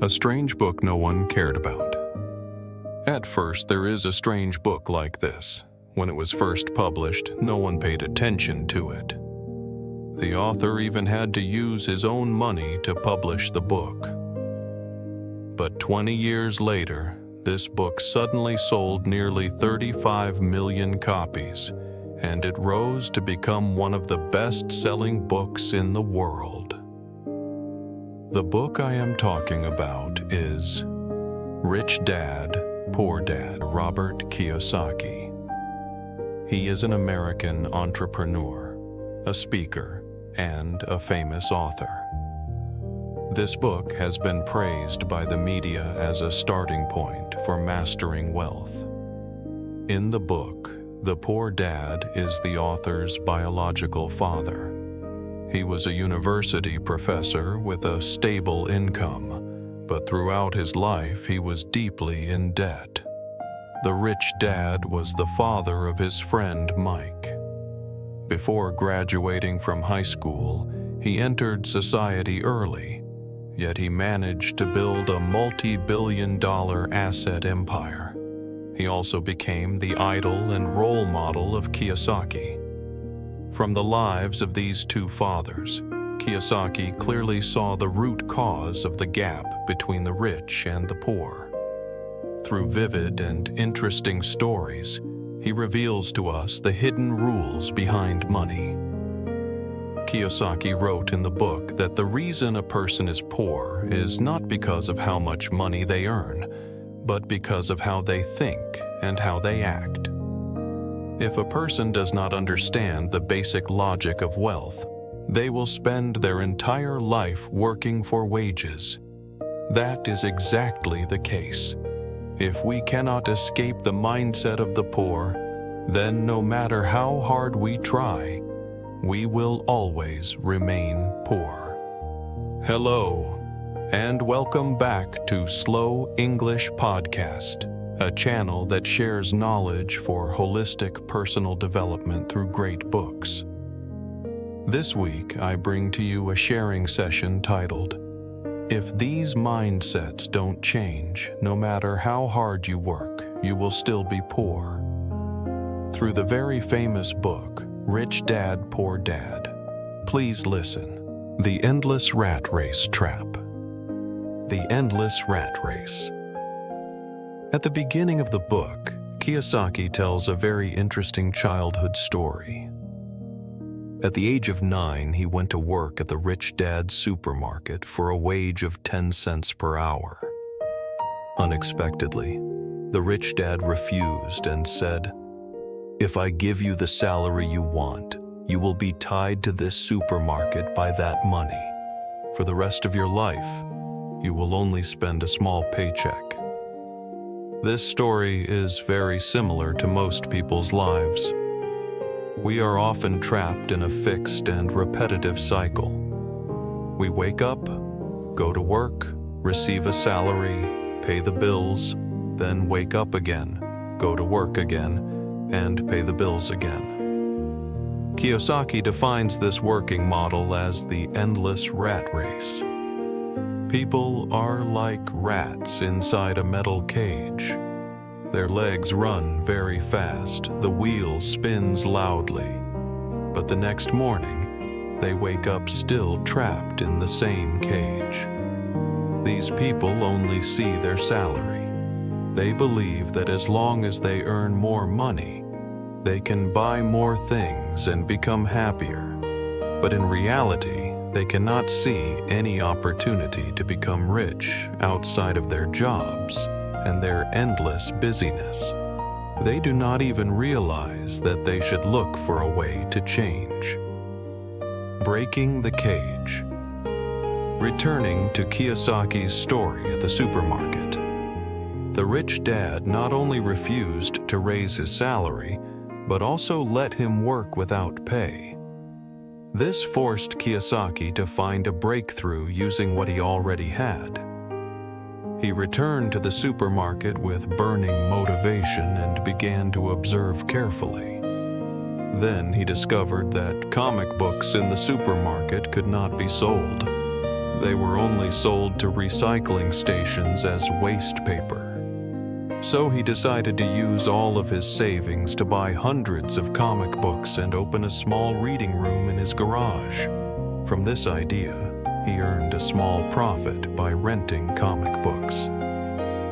A strange book no one cared about. At first, there is a strange book like this. When it was first published, no one paid attention to it. The author even had to use his own money to publish the book. But 20 years later, this book suddenly sold nearly 35 million copies, and it rose to become one of the best-selling books in the world. The book I am talking about is Rich Dad, Poor Dad, Robert Kiyosaki. He is an American entrepreneur, a speaker, and a famous author. This book has been praised by the media as a starting point for mastering wealth. In the book, the poor dad is the author's biological father. He was a university professor with a stable income, but throughout his life he was deeply in debt. The rich dad was the father of his friend Mike. Before graduating from high school, he entered society early, yet he managed to build a multi-billion-dollar asset empire. He also became the idol and role model of Kiyosaki. From the lives of these two fathers, Kiyosaki clearly saw the root cause of the gap between the rich and the poor. Through vivid and interesting stories, he reveals to us the hidden rules behind money. Kiyosaki wrote in the book that the reason a person is poor is not because of how much money they earn, but because of how they think and how they act. If a person does not understand the basic logic of wealth, they will spend their entire life working for wages. That is exactly the case. If we cannot escape the mindset of the poor, then no matter how hard we try, we will always remain poor. Hello, and welcome back to Slow English Podcast, a channel that shares knowledge for holistic personal development through great books. This week, I bring to you a sharing session titled, If These Mindsets Don't Change, No Matter How Hard You Work, You Will Still Be Poor. Through the very famous book, Rich Dad, Poor Dad. Please listen. The Endless Rat Race Trap. The Endless Rat Race. At the beginning of the book, Kiyosaki tells a very interesting childhood story. At the age of 9, he went to work at the Rich Dad's supermarket for a wage of 10 cents per hour. Unexpectedly, the Rich Dad refused and said, "If I give you the salary you want, you will be tied to this supermarket by that money. For the rest of your life, you will only spend a small paycheck." This story is very similar to most people's lives. We are often trapped in a fixed and repetitive cycle. We wake up, go to work, receive a salary, pay the bills, then wake up again, go to work again, and pay the bills again. Kiyosaki defines this working model as the endless rat race. People are like rats inside a metal cage. Their legs run very fast, the wheel spins loudly, but the next morning, they wake up still trapped in the same cage. These people only see their salary. They believe that as long as they earn more money, they can buy more things and become happier. But in reality, they cannot see any opportunity to become rich outside of their jobs and their endless busyness. They do not even realize that they should look for a way to change. Breaking the cage. Returning to Kiyosaki's story at the supermarket. The rich dad not only refused to raise his salary, but also let him work without pay. This forced Kiyosaki to find a breakthrough using what he already had. He returned to the supermarket with burning motivation and began to observe carefully. Then he discovered that comic books in the supermarket could not be sold. They were only sold to recycling stations as waste paper. So he decided to use all of his savings to buy hundreds of comic books and open a small reading room in his garage. From this idea, he earned a small profit by renting comic books.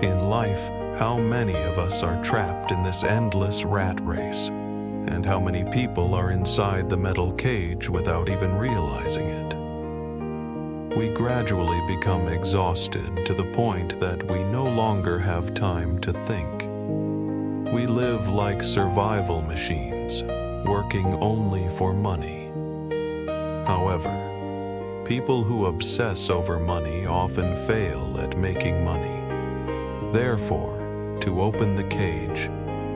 In life, how many of us are trapped in this endless rat race? And how many people are inside the metal cage without even realizing it? We gradually become exhausted to the point that we no longer have time to think. We live like survival machines, working only for money. However, people who obsess over money often fail at making money. Therefore, to open the cage,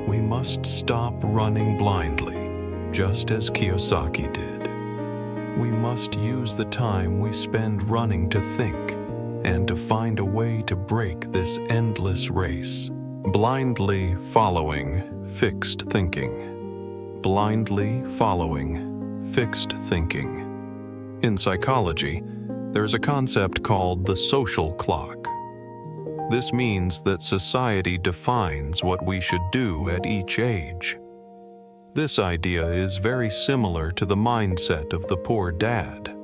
we must stop running blindly, just as Kiyosaki did. We must use the time we spend running to think and to find a way to break this endless race. Blindly following fixed thinking. Blindly following fixed thinking. In psychology, there's a concept called the social clock. This means that society defines what we should do at each age. This idea is very similar to the mindset of the poor dad.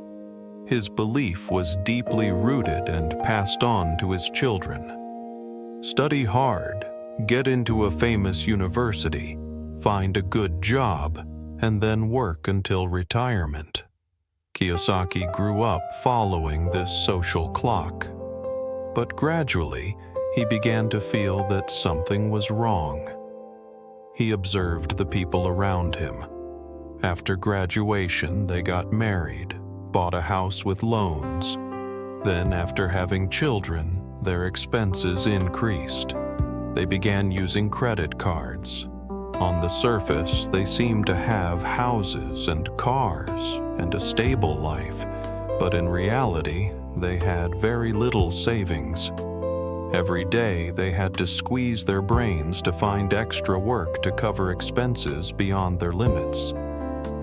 His belief was deeply rooted and passed on to his children. Study hard, get into a famous university, find a good job, and then work until retirement. Kiyosaki grew up following this social clock. But gradually, he began to feel that something was wrong. He observed the people around him. After graduation, they got married, bought a house with loans. Then, after having children, their expenses increased. They began using credit cards. On the surface, they seemed to have houses and cars and a stable life, but in reality, they had very little savings. Every day, they had to squeeze their brains to find extra work to cover expenses beyond their limits.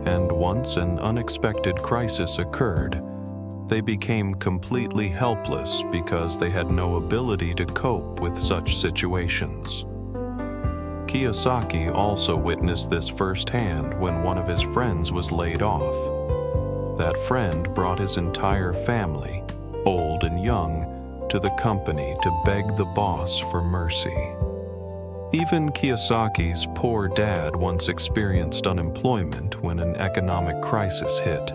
And once an unexpected crisis occurred, they became completely helpless because they had no ability to cope with such situations. Kiyosaki also witnessed this firsthand when one of his friends was laid off. That friend brought his entire family, old and young, to the company to beg the boss for mercy. Even Kiyosaki's poor dad once experienced unemployment when an economic crisis hit.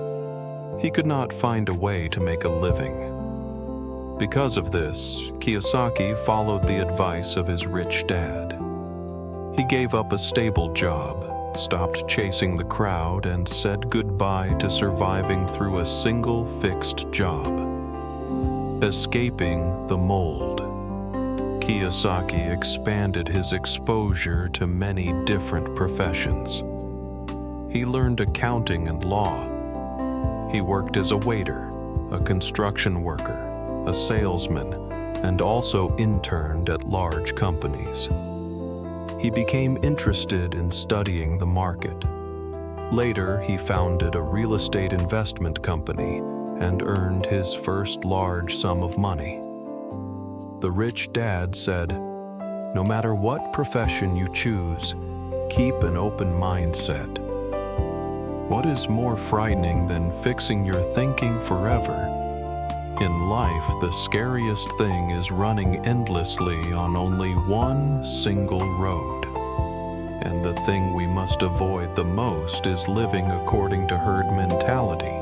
He could not find a way to make a living. Because of this, Kiyosaki followed the advice of his rich dad. He gave up a stable job, stopped chasing the crowd, and said goodbye to surviving through a single fixed job. Escaping the mold. Kiyosaki expanded his exposure to many different professions. He learned accounting and law. He worked as a waiter, a construction worker, a salesman, and also interned at large companies. He became interested in studying the market. Later, he founded a real estate investment company and earned his first large sum of money. The rich dad said, "No matter what profession you choose, keep an open mindset." What is more frightening than fixing your thinking forever? In life, the scariest thing is running endlessly on only one single road. And the thing we must avoid the most is living according to herd mentality.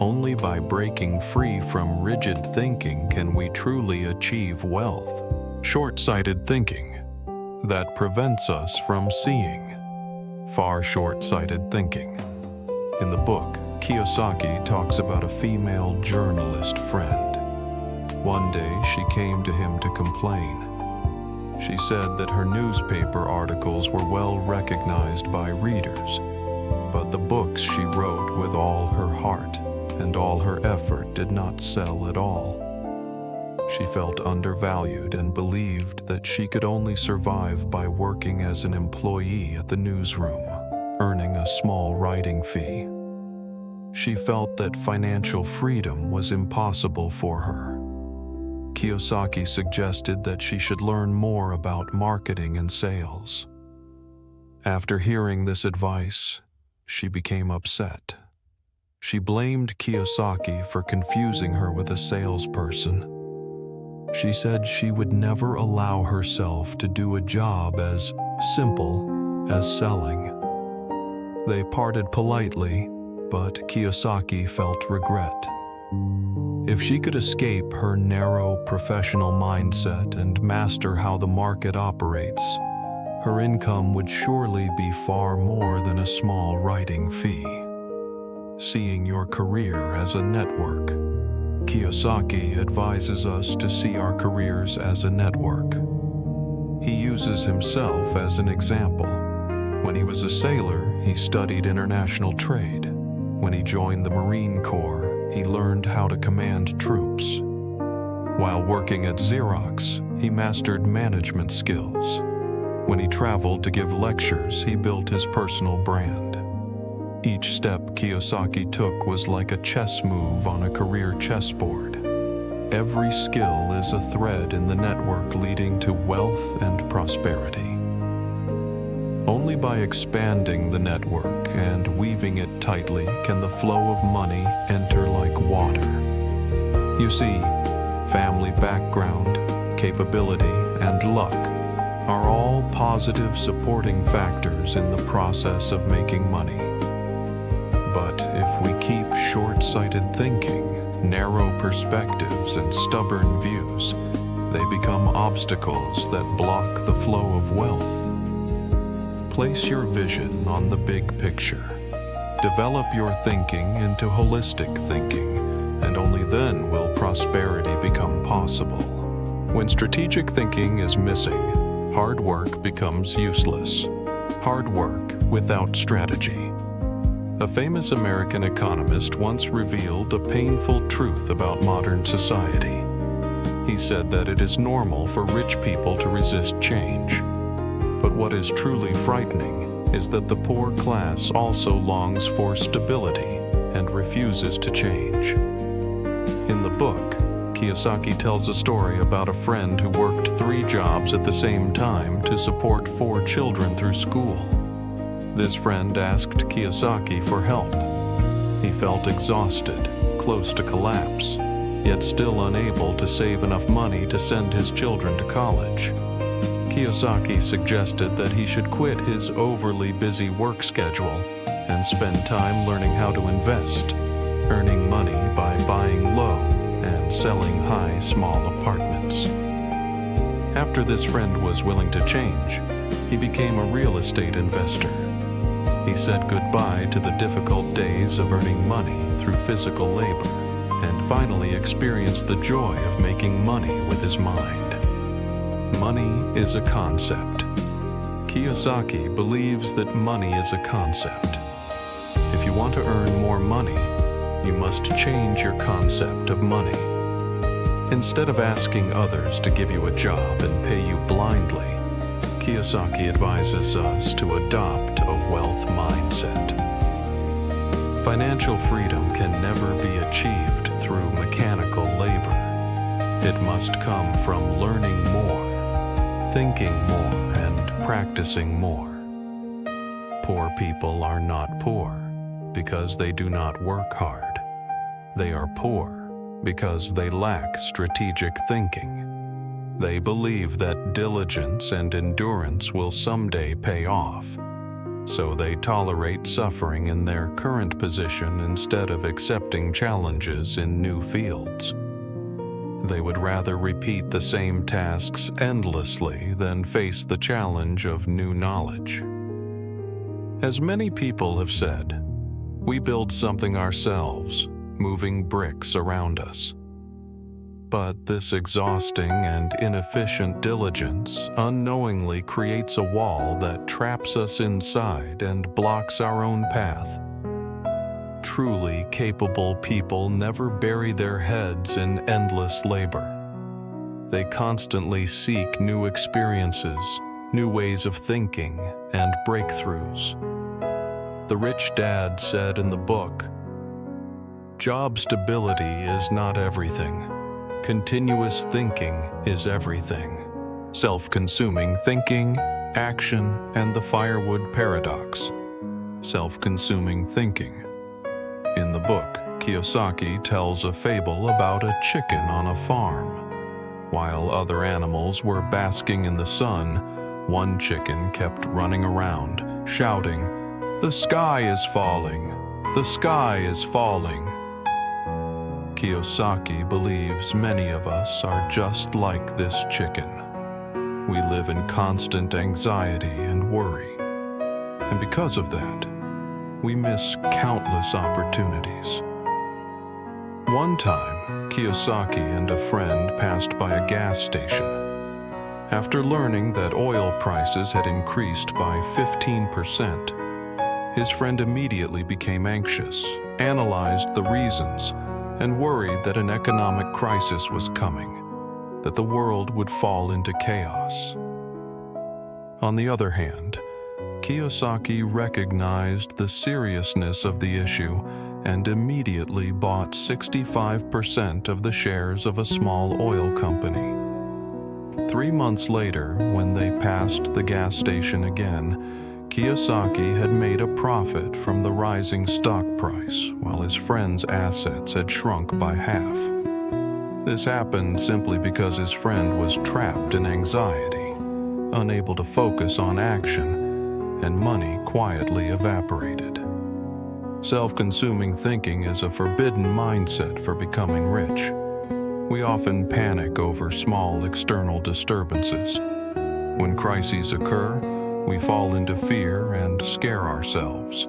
Only by breaking free from rigid thinking can we truly achieve wealth. Short-sighted thinking that prevents us from seeing. Far short-sighted thinking. In the book, Kiyosaki talks about a female journalist friend. One day, she came to him to complain. She said that her newspaper articles were well recognized by readers, but the books she wrote with all her heart and all her effort did not sell at all. She felt undervalued and believed that she could only survive by working as an employee at the newsroom, earning a small writing fee. she felt that financial freedom was impossible for her. Kiyosaki suggested that she should learn more about marketing and sales. After hearing this advice, she became upset. She blamed Kiyosaki for confusing her with a salesperson. She said she would never allow herself to do a job as simple as selling. They parted politely, but Kiyosaki felt regret. If she could escape her narrow professional mindset and master how the market operates, her income would surely be far more than a small writing fee. Seeing your career as a network. Kiyosaki advises us to see our careers as a network. He uses himself as an example. When he was a sailor, he studied international trade. When he joined the Marine Corps, he learned how to command troops. While working at Xerox, he mastered management skills. When he traveled to give lectures, he built his personal brand. Each step Kiyosaki took was like a chess move on a career chessboard. Every skill is a thread in the network leading to wealth and prosperity. Only by expanding the network and weaving it tightly can the flow of money enter like water. You see, family background, capability, and luck are all positive supporting factors in the process of making money. But if we keep short-sighted thinking, narrow perspectives, and stubborn views, they become obstacles that block the flow of wealth. Place your vision on the big picture. Develop your thinking into holistic thinking, and only then will prosperity become possible. When strategic thinking is missing, hard work becomes useless. Hard work without strategy. A famous American economist once revealed a painful truth about modern society. He said that it is normal for rich people to resist change. But what is truly frightening is that the poor class also longs for stability and refuses to change. In the book, Kiyosaki tells a story about a friend who worked 3 jobs at the same time to support 4 children through school. This friend asked Kiyosaki for help. He felt exhausted, close to collapse, yet still unable to save enough money to send his children to college. Kiyosaki suggested that he should quit his overly busy work schedule and spend time learning how to invest, earning money by buying low and selling high small apartments. After this friend was willing to change, he became a real estate investor. He said goodbye to the difficult days of earning money through physical labor and finally experienced the joy of making money with his mind. Money is a concept. Kiyosaki believes that money is a concept. If you want to earn more money, you must change your concept of money. Instead of asking others to give you a job and pay you blindly, Kiyosaki advises us to adopt a wealth mindset. Financial freedom can never be achieved through mechanical labor. It must come from learning more, thinking more, and practicing more. Poor people are not poor because they do not work hard. They are poor because they lack strategic thinking. They believe that diligence and endurance will someday pay off, so they tolerate suffering in their current position instead of accepting challenges in new fields. They would rather repeat the same tasks endlessly than face the challenge of new knowledge. As many people have said, we build something ourselves, moving bricks around us. But this exhausting and inefficient diligence unknowingly creates a wall that traps us inside and blocks our own path. Truly capable people never bury their heads in endless labor. They constantly seek new experiences, new ways of thinking, and breakthroughs. The rich dad said in the book, Job stability is not everything. Continuous thinking is everything. Self-consuming thinking, action, and the Firewood paradox. Self-consuming thinking. In the book, Kiyosaki tells a fable about a chicken on a farm. While other animals were basking in the sun, one chicken kept running around, shouting, "The sky is falling! The sky is falling!" Kiyosaki believes many of us are just like this chicken. We live in constant anxiety and worry. And because of that, we miss countless opportunities. One time, Kiyosaki and a friend passed by a gas station. After learning that oil prices had increased by 15%, his friend immediately became anxious, analyzed the reasons, and worried that an economic crisis was coming, that the world would fall into chaos. On the other hand, Kiyosaki recognized the seriousness of the issue and immediately bought 65% of the shares of a small oil company. 3 months later, when they passed the gas station again, Kiyosaki had made a profit from the rising stock price, while his friend's assets had shrunk by half. This happened simply because his friend was trapped in anxiety, unable to focus on action, and money quietly evaporated. Self-consuming thinking is a forbidden mindset for becoming rich. We often panic over small external disturbances. When crises occur, we fall into fear and scare ourselves.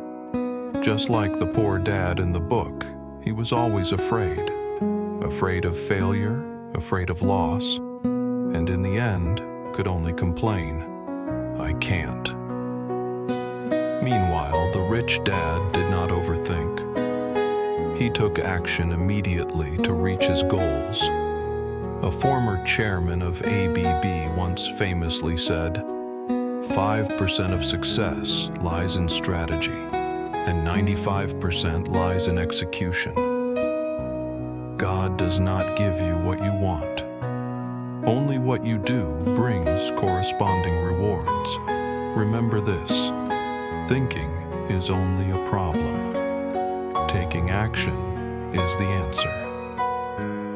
Just like the poor dad in the book, he was always afraid. Afraid of failure, afraid of loss, and in the end, could only complain, "I can't." Meanwhile, the rich dad did not overthink. He took action immediately to reach his goals. A former chairman of ABB once famously said, 5% of success lies in strategy, and 95% lies in execution. God does not give you what you want. Only what you do brings corresponding rewards. Remember this, thinking is only a problem. Taking action is the answer.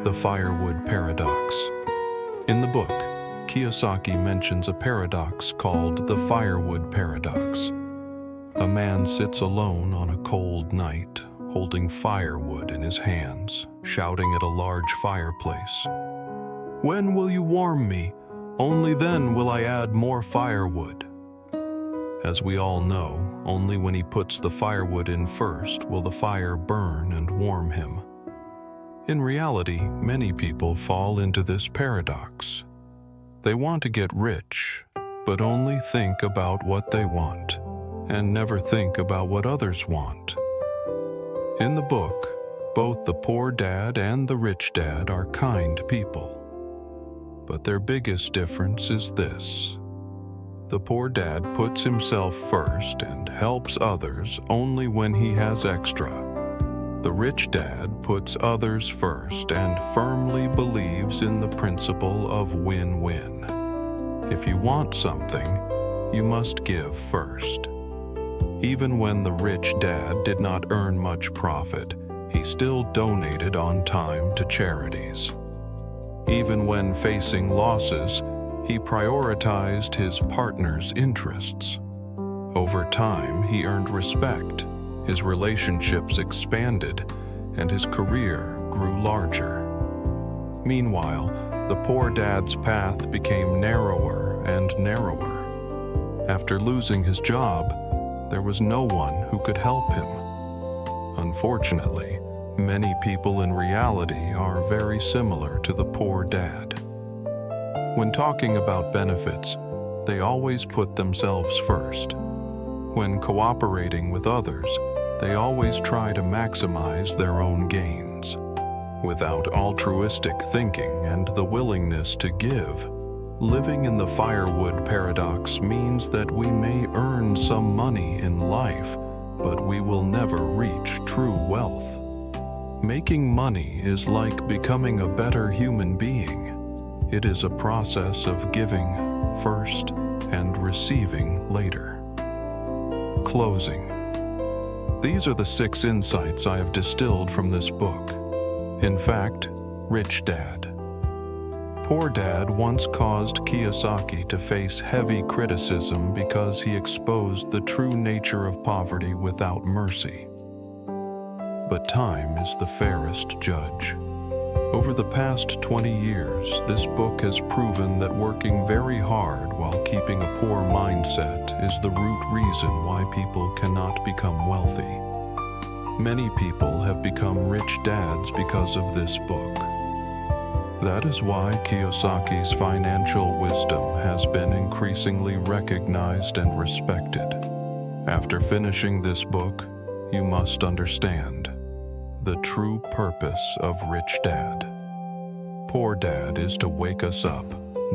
The Firewood paradox. In the book, Kiyosaki mentions a paradox called the Firewood paradox. A man sits alone on a cold night, holding firewood in his hands, shouting at a large fireplace. "When will you warm me? Only then will I add more firewood." As we all know, only when he puts the firewood in first will the fire burn and warm him. In reality, many people fall into this paradox. They want to get rich, but only think about what they want, and never think about what others want. In the book, both the poor dad and the rich dad are kind people. But their biggest difference is this. The poor dad puts himself first and helps others only when he has extra. The rich dad puts others first and firmly believes in the principle of win-win. If you want something, you must give first. Even when the rich dad did not earn much profit, he still donated on time to charities. Even when facing losses, he prioritized his partner's interests. Over time, he earned respect, his relationships expanded, and his career grew larger. Meanwhile, the poor dad's path became narrower and narrower. After losing his job, there was no one who could help him. Unfortunately, many people in reality are very similar to the poor dad. When talking about benefits, they always put themselves first. When cooperating with others, they always try to maximize their own gains. Without altruistic thinking and the willingness to give, living in the Firewood paradox means that we may earn some money in life, but we will never reach true wealth. Making money is like becoming a better human being. It is a process of giving first and receiving later. Closing. These are the 6 insights I have distilled from this book. In fact, Rich Dad. Poor Dad once caused Kiyosaki to face heavy criticism because he exposed the true nature of poverty without mercy. But time is the fairest judge. Over the past 20 years, this book has proven that working very hard while keeping a poor mindset is the root reason why people cannot become wealthy. Many people have become rich dads because of this book. That is why Kiyosaki's financial wisdom has been increasingly recognized and respected. After finishing this book, you must understand the true purpose of Rich Dad. Poor Dad is to wake us up.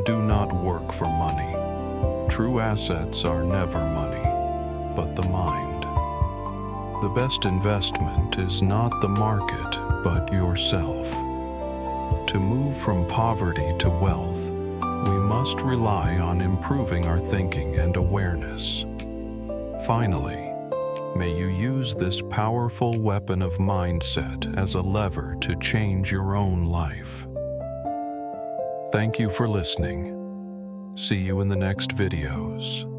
Do not work for money. True assets are never money, but the mind. The best investment is not the market, but yourself. To move from poverty to wealth, we must rely on improving our thinking and awareness. Finally, may you use this powerful weapon of mindset as a lever to change your own life. Thank you for listening. See you in the next videos.